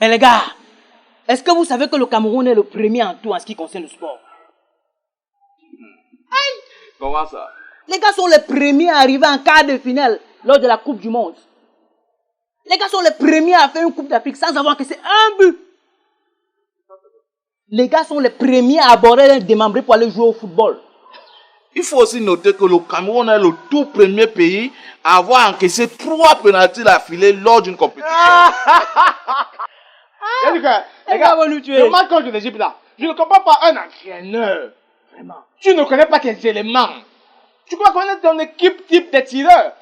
Et les gars, est-ce que vous savez que le Cameroun est le premier en tout en ce qui concerne le sport? Aïe! Comment ça? Les gars sont les premiers à arriver en quart de finale lors de la Coupe du Monde. Les gars sont les premiers à faire une Coupe d'Afrique sans avoir cassé un but. Les gars sont les premiers à aborder un démembré pour aller jouer au football. Il faut aussi noter que le Cameroun est le tout premier pays à avoir encaissé 3 pénaltys d'affilée lors d'une compétition. Les gars, vont nous tuer. le match contre l'Égypte là, je ne comprends pas un entraîneur. Vraiment. Tu ne connais pas tes éléments. Tu crois qu'on est dans une équipe type des tireurs.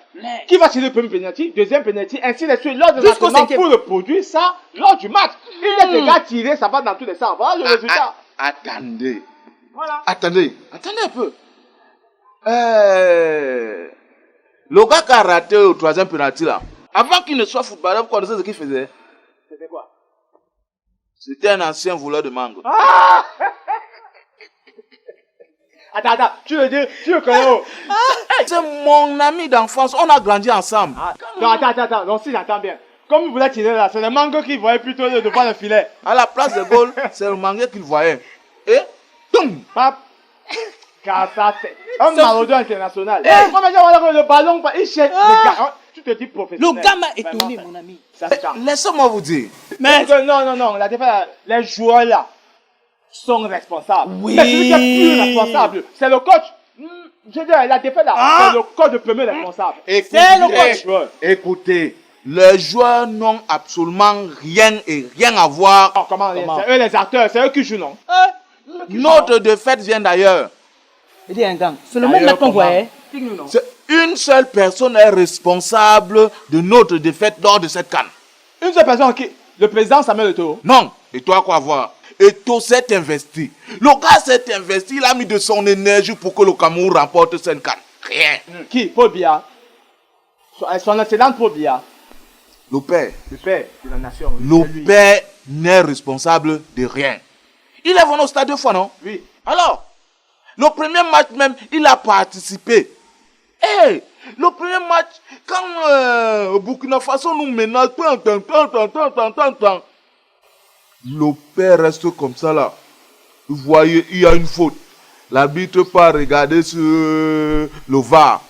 Qui va tirer le premier penalty, deuxième penalty, ainsi de suite, lors de l'entraînement pour le produire, ça, lors du match. Il laisse les gars tirer, ça va dans tous les sens. Voilà le résultat. Attendez. Voilà. Attendez un peu. Le gars qui a raté au 3e penalty là, avant qu'il ne soit footballeur, vous connaissez ce qu'il faisait? C'était quoi? C'était un ancien voleur de mangue. Ah! Attends, tu le connais où? C'est mon ami d'enfance, on a grandi ensemble. Non, attends, non, si j'entends bien. Comme il voulait tirer là, c'est le mangue qui voyait plutôt devant le filet. À la place de goal, c'est le mangue qu'il voyait. Et, toum! Pap! Car ça, c'est un maraudeur international. Le ballon, il cherche le gars. Tu te dis professionnel. Le gars m'a étonné, mon ami. Laissez-moi vous dire. Mais non, la défaite, les joueurs là sont responsables. Oui. Mais celui qui est plus responsable, c'est le coach. Je veux dire, la défaite là, c'est le coach de premier responsable. C'est le coach. Écoutez, les joueurs n'ont absolument rien à voir. Oh, comment? C'est eux les acteurs, c'est eux qui jouent, non? Notre défaite vient d'ailleurs. Il dit un gang. C'est le même là qu'on voyait. Une seule personne est responsable de notre défaite lors de cette CAN. Une seule personne qui. Le président Samuel Eto'o. Non. Et toi, quoi voir? Eto'o s'est investi. Le gars s'est investi, il a mis de son énergie pour que le Cameroun remporte cette CAN. Rien. Qui? Paul Biya. Son excellente Paul Biya. Le père. Le père de la nation. Le père n'est responsable de rien. Il est venu au stade 2 fois, non? Oui. Alors, le premier match même, il a participé. Le premier match, quand au Burkina Faso nous menace, le père reste comme ça là. Vous voyez, il y a une faute. L'arbitre part regarder sur le VAR.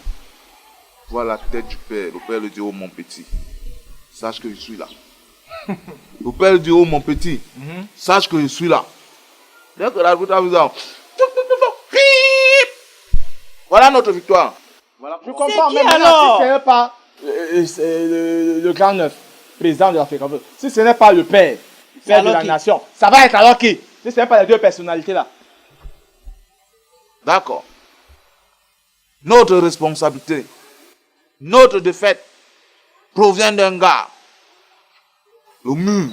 Voilà la tête du père. Le père lui dit, oh mon petit, sache que je suis là. Le père lui dit, oh mon petit, sache que je suis là. Dès que l'arbitre a vu ça, voilà notre victoire. Voilà. Je comprends, même alors? si ce n'est pas le grand neuf, président de l'Afrique, si ce n'est pas le père de la nation, ça va être alors qui? Si ce n'est pas les deux personnalités là. D'accord. Notre responsabilité, notre défaite provient d'un gars. Le mur.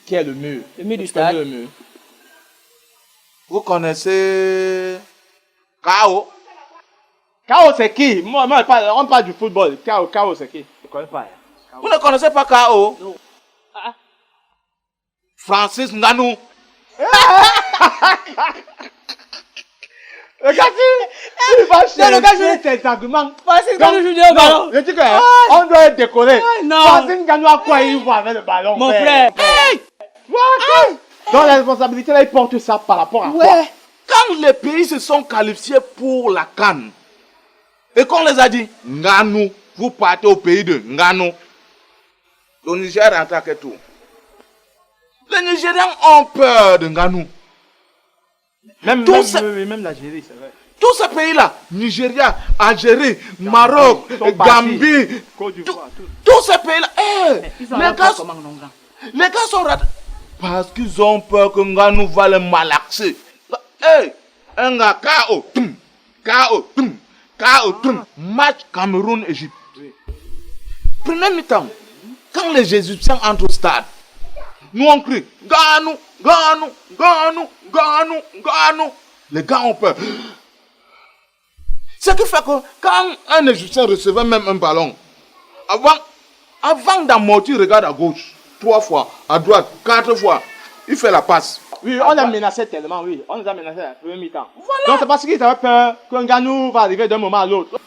Qui est le mur? Le mur du stade. Le mur. Vous connaissez K.O. K.O. c'est qui? Moi, on parle du football. K.O. c'est qui? Je ne connais pas. Vous ne connaissez pas K.O. Non. Francis Ngannou. Le gars, il va chercher tes arguments. Francis Ngannou joue au ballon. Je dis qu'on doit être décoré. Non. Francis Ngannou a quoi il voit avec le ballon? Mon frère. Donc la responsabilité là, il porte ça par rapport à quoi? Quand les pays se sont qualifiés pour la CAN, et qu'on les a dit, Ngannou, vous partez au pays de Ngannou, le Niger attaque et tout. Les Nigériens ont peur de Ngannou. Même l'Algérie, c'est vrai. Tous ces pays-là, Nigeria, Algérie, Maroc, Gambie, Côte d'Ivoire, tous ces pays-là, Les les gars sont ratés. Parce qu'ils ont peur que Ngannou va les malaxer. Un gars KO, KO, KO, match Cameroun-Égypte. Première mi-temps, quand les Égyptiens entrent au stade, nous on crie Ngannou, Ngannou, Ngannou, Ngannou, Ngannou. Les gars ont peur. Ce qui fait que quand un Égyptien recevait même un ballon, avant d'amortir, il regarde à gauche, 3 fois, à droite, 4 fois, il fait la passe. Oui, on a menacé tellement, oui. On nous a menacé à la première mi-temps. Voilà. Donc c'est parce qu'ils avaient peur que Ngannou va arriver d'un moment à l'autre.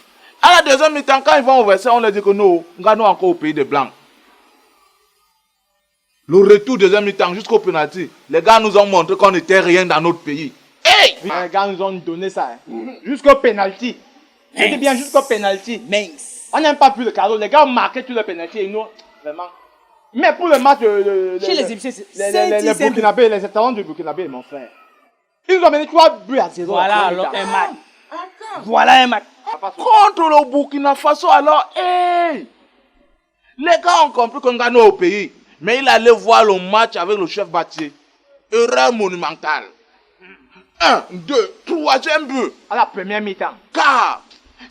À la deuxième mi-temps, quand ils vont au verset, on leur dit que non, Ngannou est encore au pays des Blancs. Le retour deuxième mi-temps jusqu'au penalty, les gars nous ont montré qu'on n'était rien dans notre pays. Hey! Les gars nous ont donné ça. Jusqu'au penalty. C'était bien jusqu'au penalty. Mince. On n'aime pas plus le cadeau. Les gars ont marqué tout le penalty et nous, vraiment. Mais pour le match, Chez les Égyptiens, les Burkinabés, les étalons du Burkinabé, mon frère. Ils nous ont mené 3 buts à 0. Voilà alors un match. Voilà un match. Contre le Burkina Faso, alors, hey! Les gars ont compris qu'on gagne au pays. Mais il allait voir le match avec le chef bâtier. Erreur monumentale. 1, 2, 3e but. À la première mi-temps. Car,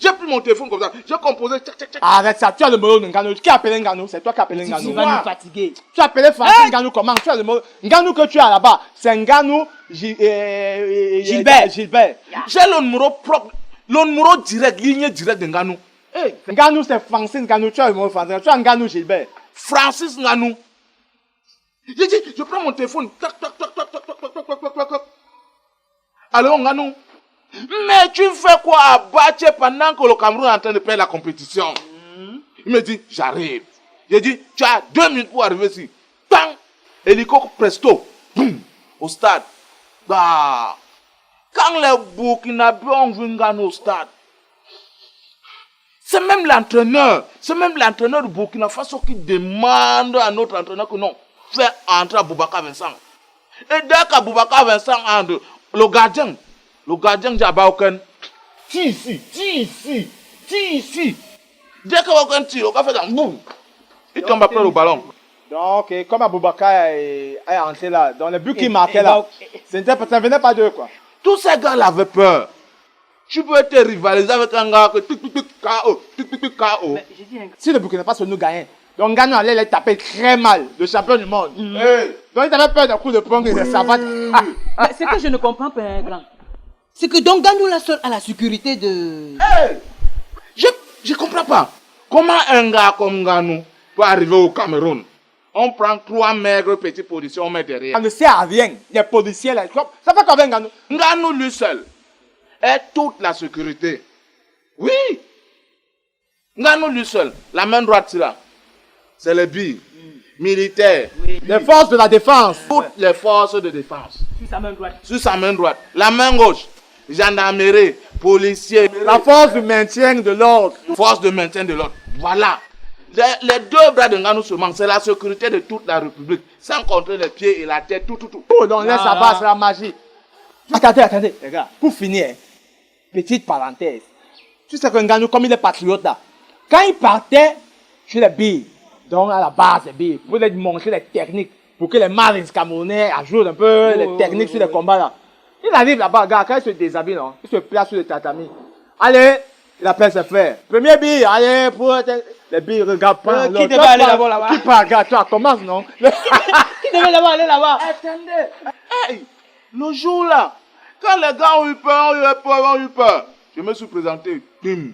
j'ai pris mon téléphone comme ça. J'ai composé. Arrête ça, tu as le mot de Nganou. Qui a appelé Nganou? C'est toi qui as appelé Tu Nganou. vas nous fatiguer. Tu as appelé Francis Nganou comment? Tu as le mot. Nganou que tu as là-bas, c'est Nganou Gilbert. J'ai le numéro propre. Le numéro direct, ligne directe de Nganou. Hey, Nganou c'est Francis Nganou. Tu as le mot français. Tu as Nganou Gilbert. Francis Nganou. J'ai dit, je prends mon téléphone. Tac, tac, tac, tac, tac, tac, tac, tac, tac, tac, tac. Alors, Nganou. Mais tu fais quoi à Baché pendant que le Cameroun est en train de perdre la compétition? Il me dit, j'arrive. J'ai dit, tu as 2 minutes pour arriver ici. Bang! Hélico presto. Boum! Au stade. Bah. Quand les Burkinabés ont vu Nganou au stade, c'est même l'entraîneur du Burkina Faso qui demande à notre entraîneur que non, fais entrer Boubacar Vincent. Et dès qu'Aboubacar Vincent entre, le gardien dit à Baoken, tire ici. Dès que Baoken tire, le gars fait un boum. Il tombe après le ballon. Donc, comme Aboubacar est entré là, dans le but qu'il marquait là, ça ne venait pas d'eux quoi. Tous ces gars-là avaient peur. Tu peux te rivaliser avec un gars que KO. Si le Burkina Faso nous gagnait, donc Nganou allait les taper très mal, le champion du monde. Hey. Donc ils avaient peur d'un coup de poing et des savates. Mais ce que je ne comprends pas, hein, grand, c'est que donc Nganou la seule à la sécurité de... Hey. Je comprends pas. Comment un gars comme Nganou peut arriver au Cameroun? On prend 3 maigres petites positions, on met derrière. Ça ne sert à rien. Les policiers là, ça fait combien Nganou? Nganou lui seul est toute la sécurité. Oui. Nganou lui seul, la main droite là, c'est les billes militaires. Les forces de la défense. Toutes les forces de défense. Sur sa main droite. Sur sa main droite. La main gauche, gendarmerie, policiers. La force du maintien de l'ordre. Force de maintien de l'ordre. Voilà. Les 2 bras de Nganou seulement, c'est la sécurité de toute la République. Sans compter les pieds et la tête, tout. Oh, donc laisse ça bas, c'est la magie. Attendez, les gars, pour finir, petite parenthèse. Tu sais que Nganou, comme il est patriote là, quand il partait chez les billes, donc à la base des billes, pour lui montrer les techniques, pour que les Marines camerounais ajoutent un peu les techniques sur les combats là. Il arrive là-bas, gars, quand il se déshabille, non, il se place sur le tatami. Allez, il appelle ses frères. Premier bille, allez, pour les billes, regarde pas. Qui devait aller là-bas? Qui part, gars, toi, commence, non? Qui devait aller là-bas? Attendez. Hey, le jour là, quand les gars ont eu peur, je me suis présenté. Bim.